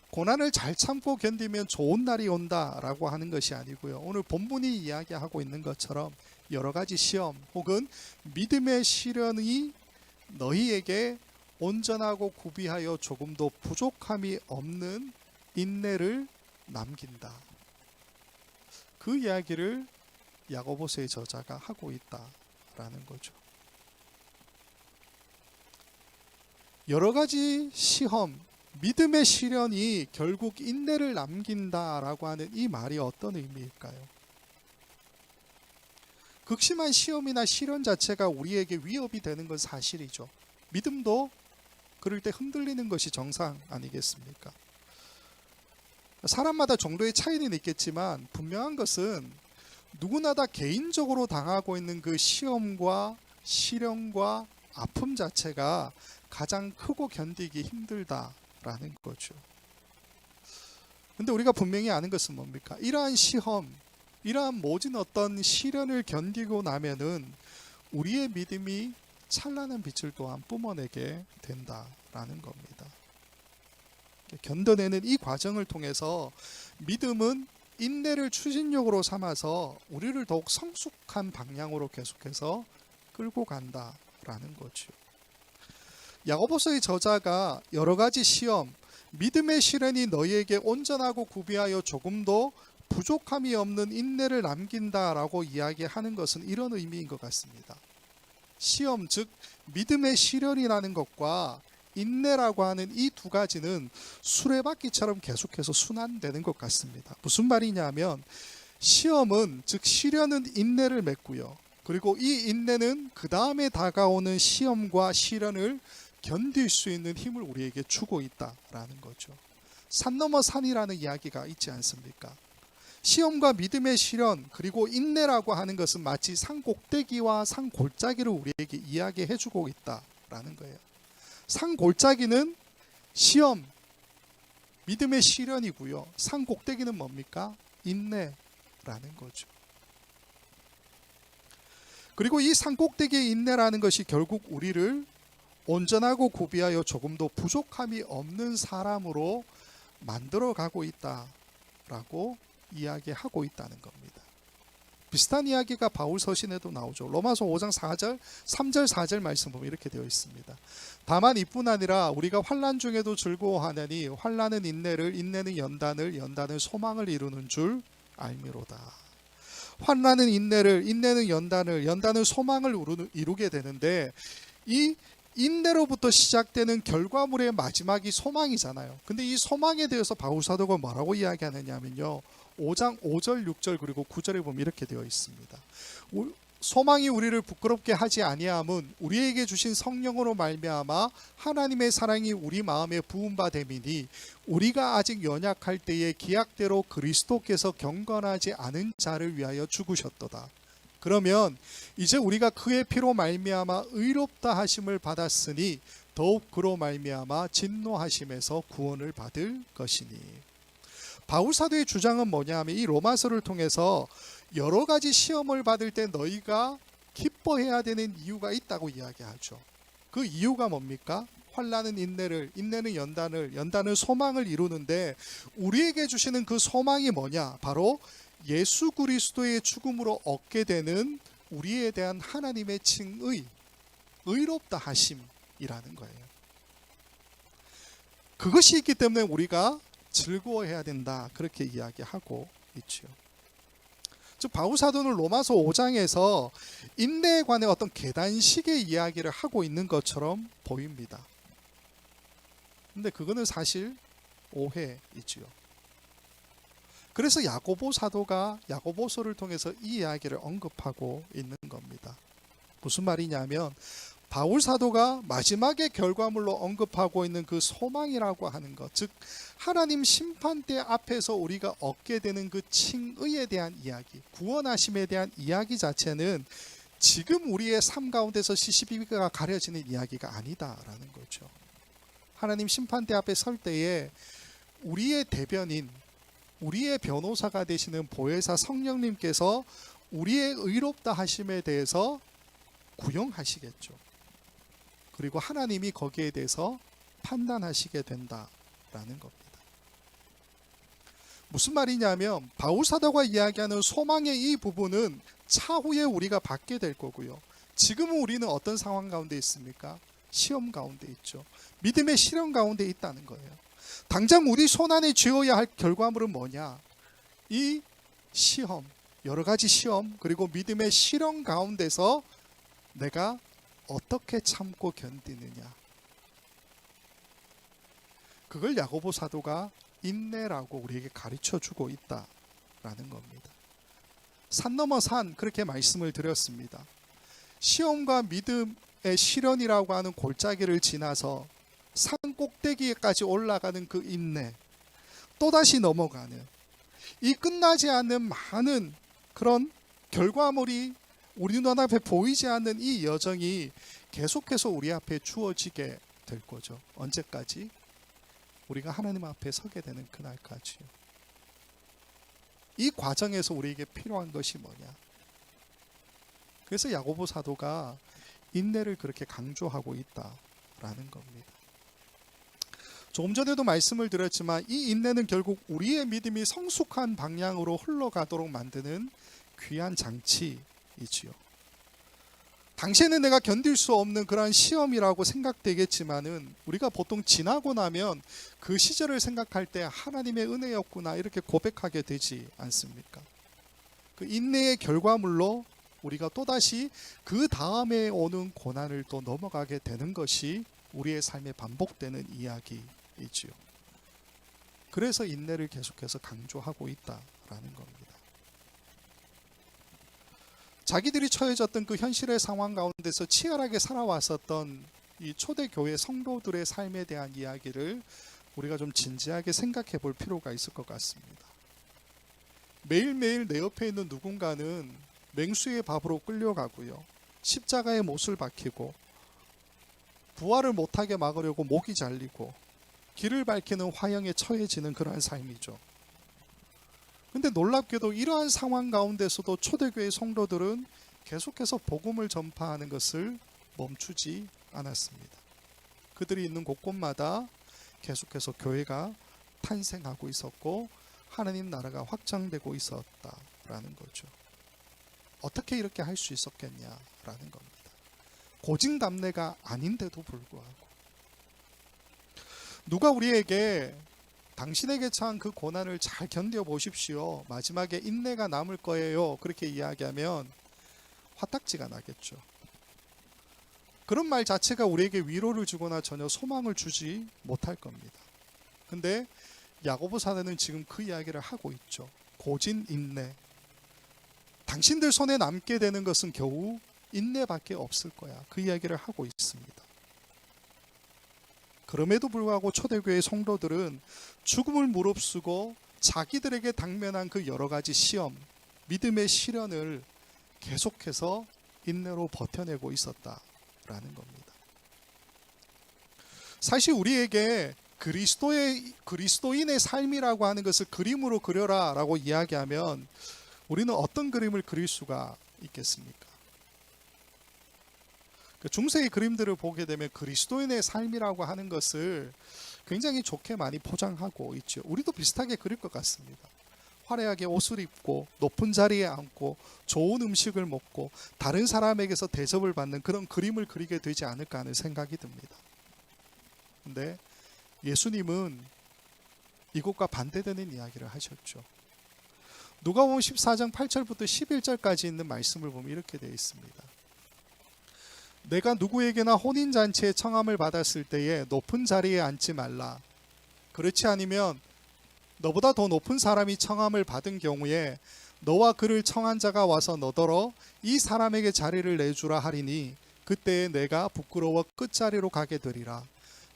고난을 잘 참고 견디면 좋은 날이 온다라고 하는 것이 아니고요. 오늘 본문이 이야기하고 있는 것처럼 여러 가지 시험 혹은 믿음의 시련이 너희에게 온전하고 구비하여 조금도 부족함이 없는 인내를 남긴다. 그 이야기를 야고보서의 저자가 하고 있다라는 거죠. 여러 가지 시험, 믿음의 시련이 결국 인내를 남긴다라고 하는 이 말이 어떤 의미일까요? 극심한 시험이나 시련 자체가 우리에게 위협이 되는 건 사실이죠. 믿음도 그럴 때 흔들리는 것이 정상 아니겠습니까? 사람마다 정도의 차이는 있겠지만 분명한 것은 누구나 다 개인적으로 당하고 있는 그 시험과 시련과 아픔 자체가 가장 크고 견디기 힘들다라는 거죠. 근데 우리가 분명히 아는 것은 뭡니까? 이러한 시험, 이러한 모진 어떤 시련을 견디고 나면은 우리의 믿음이 찬란한 빛을 또한 뿜어내게 된다라는 겁니다. 견뎌내는 이 과정을 통해서 믿음은 인내를 추진력으로 삼아서 우리를 더욱 성숙한 방향으로 계속해서 끌고 간다라는 거죠. 야고보서의 저자가 여러 가지 시험, 믿음의 시련이 너희에게 온전하고 구비하여 조금도 부족함이 없는 인내를 남긴다라고 이야기하는 것은 이런 의미인 것 같습니다. 시험, 즉 믿음의 시련이라는 것과 인내라고 하는 이 두 가지는 수레바퀴처럼 계속해서 순환되는 것 같습니다. 무슨 말이냐면 시험은, 즉 시련은 인내를 맺고요. 그리고 이 인내는 그 다음에 다가오는 시험과 시련을 견딜 수 있는 힘을 우리에게 주고 있다라는 거죠. 산 넘어 산이라는 이야기가 있지 않습니까? 시험과 믿음의 시련 그리고 인내라고 하는 것은 마치 산 꼭대기와 산 골짜기를 우리에게 이야기해 주고 있다라는 거예요. 산 골짜기는 시험, 믿음의 시련이고요. 산 꼭대기는 뭡니까? 인내라는 거죠. 그리고 이 산 꼭대기의 인내라는 것이 결국 우리를 온전하고 구비하여 조금도 부족함이 없는 사람으로 만들어가고 있다라고 이야기하고 있다는 겁니다. 비슷한 이야기가 바울 서신에도 나오죠. 로마서 5장 4절, 3절, 4절 말씀 보면 이렇게 되어 있습니다. 다만 이뿐 아니라 우리가 환난 중에도 즐거워하느니 환난은 인내를, 인내는 연단을, 연단은 소망을 이루는 줄 알미로다. 환난은 인내를, 인내는 연단을, 연단은 소망을 이루게 되는데 이 인내로부터 시작되는 결과물의 마지막이 소망이잖아요. 근데 이 소망에 대해서 바울 사도가 뭐라고 이야기하느냐면요. 5장 5절, 6절 그리고 9절에 보면 이렇게 되어 있습니다. 소망이 우리를 부끄럽게 하지 아니함은 우리에게 주신 성령으로 말미암아 하나님의 사랑이 우리 마음에 부은 바 됨이니 우리가 아직 연약할 때에 기약대로 그리스도께서 경건하지 않은 자를 위하여 죽으셨도다. 그러면 이제 우리가 그의 피로 말미암아 의롭다 하심을 받았으니 더욱 그로 말미암아 진노하심에서 구원을 받을 것이니. 바울 사도의 주장은 뭐냐 하면 이 로마서를 통해서 여러 가지 시험을 받을 때 너희가 기뻐해야 되는 이유가 있다고 이야기하죠. 그 이유가 뭡니까? 환난은 인내를, 인내는 연단을, 연단은 소망을 이루는데 우리에게 주시는 그 소망이 뭐냐? 바로 예수 그리스도의 죽음으로 얻게 되는 우리에 대한 하나님의 칭의, 의롭다 하심이라는 거예요. 그것이 있기 때문에 우리가 즐거워해야 된다, 그렇게 이야기하고 있죠. 즉 바울 사도는 로마서 5장에서 인내에 관해 어떤 계단식의 이야기를 하고 있는 것처럼 보입니다. 근데 그거는 사실 오해이지요. 그래서 야고보 사도가 야고보서를 통해서 이 이야기를 언급하고 있는 겁니다. 무슨 말이냐면 바울 사도가 마지막의 결과물로 언급하고 있는 그 소망이라고 하는 것, 즉 하나님 심판대 앞에서 우리가 얻게 되는 그 칭의에 대한 이야기, 구원하심에 대한 이야기 자체는 지금 우리의 삶 가운데서 시시비비가 가려지는 이야기가 아니다라는 거죠. 하나님 심판대 앞에 설 때에 우리의 대변인, 우리의 변호사가 되시는 보혜사 성령님께서 우리의 의롭다 하심에 대해서 구형하시겠죠. 그리고 하나님이 거기에 대해서 판단하시게 된다라는 겁니다. 무슨 말이냐면 바울 사도가 이야기하는 소망의 이 부분은 차후에 우리가 받게 될 거고요. 지금은 우리는 어떤 상황 가운데 있습니까? 시험 가운데 있죠. 믿음의 시련 가운데 있다는 거예요. 당장 우리 손안에 쥐어야 할 결과물은 뭐냐? 이 시험, 여러 가지 시험 그리고 믿음의 시련 가운데서 내가 어떻게 참고 견디느냐, 그걸 야고보 사도가 인내라고 우리에게 가르쳐 주고 있다라는 겁니다. 산 넘어 산, 그렇게 말씀을 드렸습니다. 시험과 믿음의 시련이라고 하는 골짜기를 지나서 산 꼭대기에까지 올라가는 그 인내, 또다시 넘어가는 이 끝나지 않는 많은 그런 결과물이 우리 눈앞에 보이지 않는 이 여정이 계속해서 우리 앞에 주어지게 될 거죠. 언제까지? 우리가 하나님 앞에 서게 되는 그날까지요. 이 과정에서 우리에게 필요한 것이 뭐냐? 그래서 야고보 사도가 인내를 그렇게 강조하고 있다라는 겁니다. 조금 전에도 말씀을 드렸지만 이 인내는 결국 우리의 믿음이 성숙한 방향으로 흘러가도록 만드는 귀한 장치이지요. 당시에는 내가 견딜 수 없는 그러한 시험이라고 생각되겠지만은 우리가 보통 지나고 나면 그 시절을 생각할 때 하나님의 은혜였구나 이렇게 고백하게 되지 않습니까? 그 인내의 결과물로 우리가 또다시 그 다음에 오는 고난을 또 넘어가게 되는 것이 우리의 삶에 반복되는 이야기이지요. 그래서 인내를 계속해서 강조하고 있다라는 겁니다. 자기들이 처해졌던 그 현실의 상황 가운데서 치열하게 살아왔었던 이 초대교회 성도들의 삶에 대한 이야기를 우리가 좀 진지하게 생각해 볼 필요가 있을 것 같습니다. 매일매일 내 옆에 있는 누군가는 맹수의 밥으로 끌려가고요. 십자가에 못을 박히고 부활을 못하게 막으려고 목이 잘리고 길을 밝히는 화형에 처해지는 그러한 삶이죠. 근데 놀랍게도 이러한 상황 가운데서도 초대교회 성도들은 계속해서 복음을 전파하는 것을 멈추지 않았습니다. 그들이 있는 곳곳마다 계속해서 교회가 탄생하고 있었고 하나님 나라가 확장되고 있었다라는 거죠. 어떻게 이렇게 할 수 있었겠냐라는 겁니다. 고진감래가 아닌데도 불구하고 누가 우리에게 당신에게 처한 그 고난을 잘 견뎌 보십시오. 마지막에 인내가 남을 거예요. 그렇게 이야기하면 화딱지가 나겠죠. 그런 말 자체가 우리에게 위로를 주거나 전혀 소망을 주지 못할 겁니다. 근데 야고보 사도는 지금 그 이야기를 하고 있죠. 고진 인내. 당신들 손에 남게 되는 것은 겨우 인내밖에 없을 거야. 그 이야기를 하고 있습니다. 그럼에도 불구하고 초대교회 성도들은 죽음을 무릅쓰고 자기들에게 당면한 그 여러 가지 시험, 믿음의 시련을 계속해서 인내로 버텨내고 있었다라는 겁니다. 사실 우리에게 그리스도인의 삶이라고 하는 것을 그림으로 그려라라고 이야기하면 우리는 어떤 그림을 그릴 수가 있겠습니까? 중세의 그림들을 보게 되면 그리스도인의 삶이라고 하는 것을 굉장히 좋게 많이 포장하고 있죠. 우리도 비슷하게 그릴 것 같습니다. 화려하게 옷을 입고 높은 자리에 앉고 좋은 음식을 먹고 다른 사람에게서 대접을 받는 그런 그림을 그리게 되지 않을까 하는 생각이 듭니다. 근데 예수님은 이것과 반대되는 이야기를 하셨죠. 누가복음 14장 8절부터 11절까지 있는 말씀을 보면 이렇게 되어 있습니다. 내가 누구에게나 혼인잔치에 청함을 받았을 때에 높은 자리에 앉지 말라. 그렇지 않으면 너보다 더 높은 사람이 청함을 받은 경우에 너와 그를 청한 자가 와서 너더러 이 사람에게 자리를 내주라 하리니 그때에 내가 부끄러워 끝자리로 가게 되리라.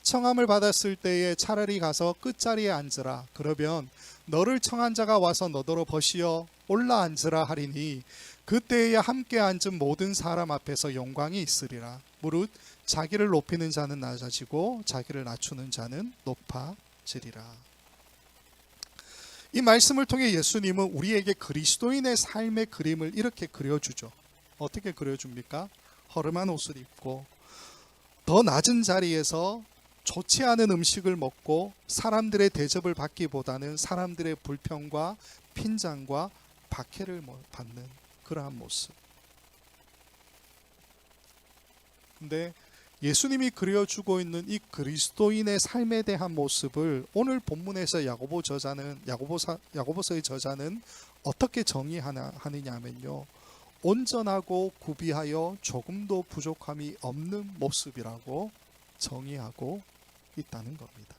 청함을 받았을 때에 차라리 가서 끝자리에 앉으라. 그러면 너를 청한 자가 와서 너더러 버시어 올라 앉으라 하리니 그때에 함께 앉은 모든 사람 앞에서 영광이 있으리라. 무릇 자기를 높이는 자는 낮아지고 자기를 낮추는 자는 높아지리라. 이 말씀을 통해 예수님은 우리에게 그리스도인의 삶의 그림을 이렇게 그려주죠. 어떻게 그려줍니까? 허름한 옷을 입고 더 낮은 자리에서 좋지 않은 음식을 먹고 사람들의 대접을 받기보다는 사람들의 불평과 핀잔과 박해를 받는 그러한 모습. 근데 예수님이 그려주고 있는 이 그리스도인의 삶에 대한 모습을 오늘 본문에서 야고보서의 저자는 어떻게 정의하느냐 하면요. 온전하고 구비하여 조금도 부족함이 없는 모습이라고 정의하고 있다는 겁니다.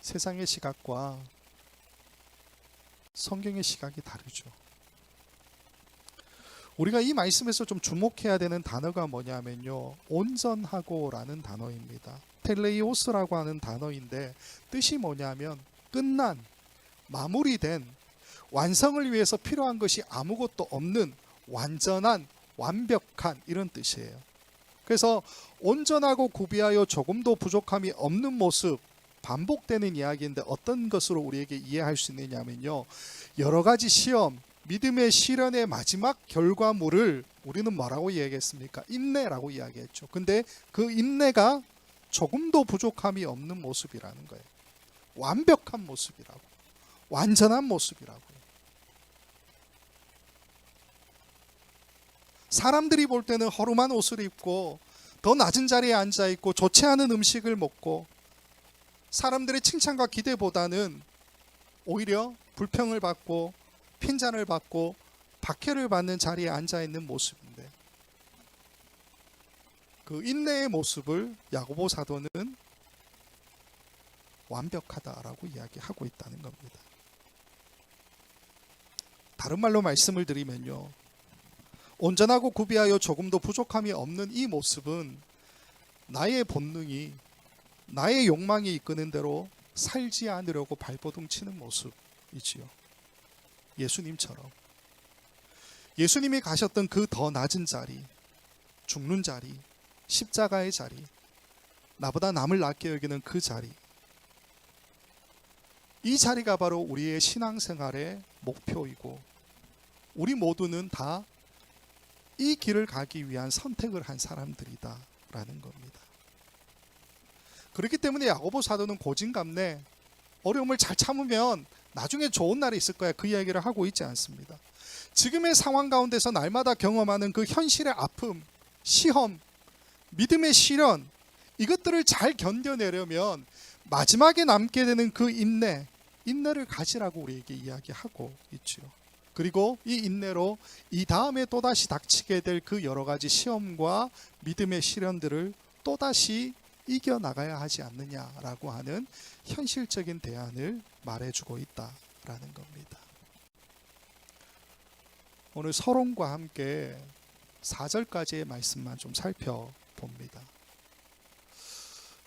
세상의 시각과 성경의 시각이 다르죠. 우리가 이 말씀에서 좀 주목해야 되는 단어가 뭐냐면요. 온전하고라는 단어입니다. 텔레이오스라고 하는 단어인데 뜻이 뭐냐면 끝난, 마무리된, 완성을 위해서 필요한 것이 아무것도 없는 완전한, 완벽한 이런 뜻이에요. 그래서 온전하고 구비하여 조금도 부족함이 없는 모습, 반복되는 이야기인데 어떤 것으로 우리에게 이해할 수 있느냐면요. 여러 가지 시험, 믿음의 시련의 마지막 결과물을 우리는 뭐라고 이야기했습니까? 인내라고 이야기했죠. 근데 그 인내가 조금도 부족함이 없는 모습이라는 거예요. 완벽한 모습이라고. 완전한 모습이라고. 사람들이 볼 때는 허름한 옷을 입고 더 낮은 자리에 앉아 있고 좋지 않은 음식을 먹고 사람들의 칭찬과 기대보다는 오히려 불평을 받고 핀잔을 받고 박해를 받는 자리에 앉아 있는 모습인데, 그 인내의 모습을 야고보 사도는 완벽하다라고 이야기하고 있다는 겁니다. 다른 말로 말씀을 드리면요, 온전하고 구비하여 조금도 부족함이 없는 이 모습은 나의 본능이, 나의 욕망이 이끄는 대로 살지 않으려고 발버둥 치는 모습이지요. 예수님처럼 예수님이 가셨던 그 더 낮은 자리, 죽는 자리, 십자가의 자리, 나보다 남을 낮게 여기는 그 자리, 이 자리가 바로 우리의 신앙생활의 목표이고, 우리 모두는 다 이 길을 가기 위한 선택을 한 사람들이다 라는 겁니다. 그렇기 때문에 야고보 사도는 고진감래, 어려움을 잘 참으면 나중에 좋은 날이 있을 거야, 그 이야기를 하고 있지 않습니다. 지금의 상황 가운데서 날마다 경험하는 그 현실의 아픔, 시험, 믿음의 시련, 이것들을 잘 견뎌내려면 마지막에 남게 되는 그 인내를 가지라고 우리에게 이야기하고 있죠. 그리고 이 인내로 이 다음에 또다시 닥치게 될 그 여러 가지 시험과 믿음의 시련들을 또다시 이겨나가야 하지 않느냐라고 하는 현실적인 대안을 말해주고 있다라는 겁니다. 오늘 서론과 함께 4절까지의 말씀만 좀 살펴봅니다.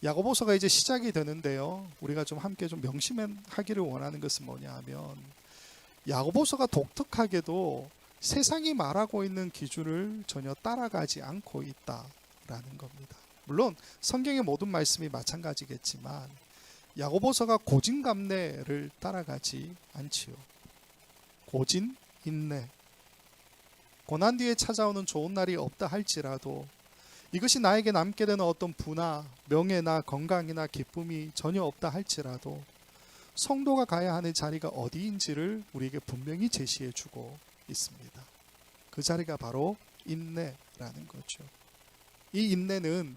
야고보서가 이제 시작이 되는데요, 우리가 좀 함께 좀 명심하기를 원하는 것은 뭐냐 하면, 야고보서가 독특하게도 세상이 말하고 있는 기준을 전혀 따라가지 않고 있다라는 겁니다. 물론 성경의 모든 말씀이 마찬가지겠지만 야고보서가 고진감래를 따라가지 않지요. 고진, 인내, 고난 뒤에 찾아오는 좋은 날이 없다 할지라도 이것이 나에게 남게 되는 어떤 부나 명예나 건강이나 기쁨이 전혀 없다 할지라도 성도가 가야 하는 자리가 어디인지를 우리에게 분명히 제시해 주고 있습니다. 그 자리가 바로 인내라는 거죠. 이 인내는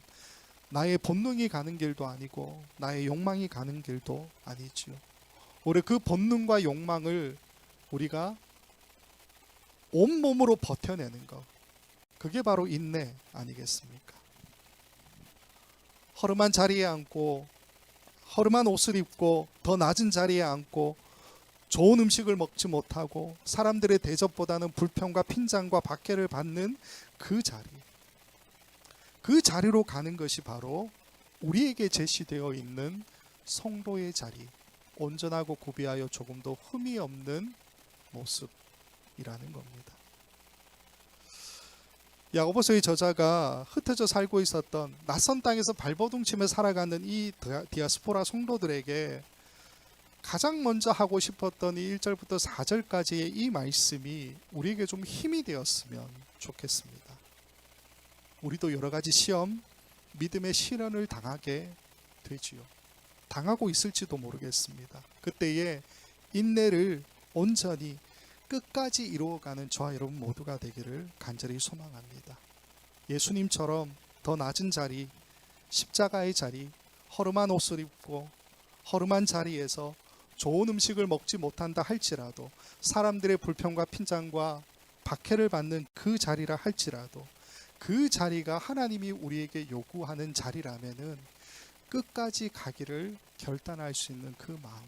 나의 본능이 가는 길도 아니고 나의 욕망이 가는 길도 아니지요. 오히려 그 본능과 욕망을 우리가 온몸으로 버텨내는 것, 그게 바로 인내 아니겠습니까? 허름한 자리에 앉고 허름한 옷을 입고 더 낮은 자리에 앉고 좋은 음식을 먹지 못하고 사람들의 대접보다는 불평과 핀잔과 박해를 받는 그 자리, 그 자리로 가는 것이 바로 우리에게 제시되어 있는 성도의 자리, 온전하고 구비하여 조금도 흠이 없는 모습이라는 겁니다. 야고보서의 저자가 흩어져 살고 있었던 낯선 땅에서 발버둥 치며 살아가는 이 디아스포라 성도들에게 가장 먼저 하고 싶었던 이 1절부터 4절까지의 이 말씀이 우리에게 좀 힘이 되었으면 좋겠습니다. 우리도 여러 가지 시험, 믿음의 시련을 당하게 되지요. 당하고 있을지도 모르겠습니다. 그때에 인내를 온전히 끝까지 이루어가는 저와 여러분 모두가 되기를 간절히 소망합니다. 예수님처럼 더 낮은 자리, 십자가의 자리, 허름한 옷을 입고 허름한 자리에서 좋은 음식을 먹지 못한다 할지라도, 사람들의 불평과 핀잔과 박해를 받는 그 자리라 할지라도, 그 자리가 하나님이 우리에게 요구하는 자리라면은 끝까지 가기를 결단할 수 있는 그 마음,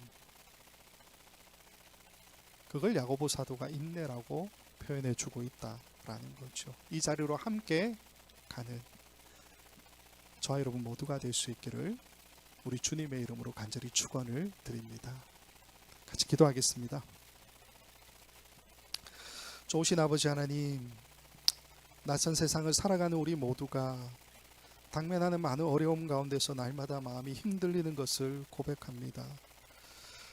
그걸 야고보 사도가 인내라고 표현해 주고 있다라는 거죠. 이 자리로 함께 가는 저와 여러분 모두가 될 수 있기를 우리 주님의 이름으로 간절히 축원을 드립니다. 같이 기도하겠습니다. 좋으신 아버지 하나님, 낯선 세상을 살아가는 우리 모두가 당면하는 많은 어려움 가운데서 날마다 마음이 힘들리는 것을 고백합니다.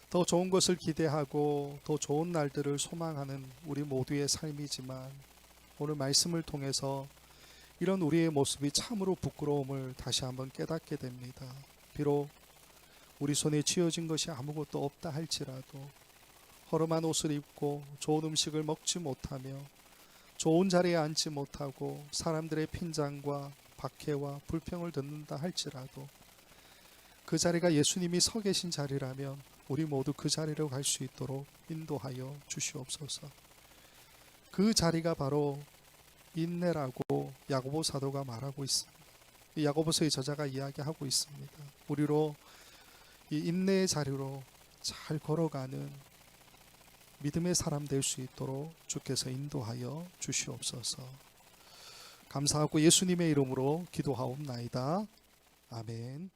더 좋은 것을 기대하고 더 좋은 날들을 소망하는 우리 모두의 삶이지만 오늘 말씀을 통해서 이런 우리의 모습이 참으로 부끄러움을 다시 한번 깨닫게 됩니다. 비록 우리 손에 쥐어진 것이 아무것도 없다 할지라도, 허름한 옷을 입고 좋은 음식을 먹지 못하며 좋은 자리에 앉지 못하고 사람들의 핀잔과 박해와 불평을 듣는다 할지라도 그 자리가 예수님이 서 계신 자리라면 우리 모두 그 자리로 갈 수 있도록 인도하여 주시옵소서. 그 자리가 바로 인내라고 야고보 사도가 말하고 있습니다. 이 야고보서의 저자가 이야기하고 있습니다. 우리로 이 인내의 자리로 잘 걸어가는 믿음의 사람 될 수 있도록 주께서 인도하여 주시옵소서. 감사하고 예수님의 이름으로 기도하옵나이다. 아멘.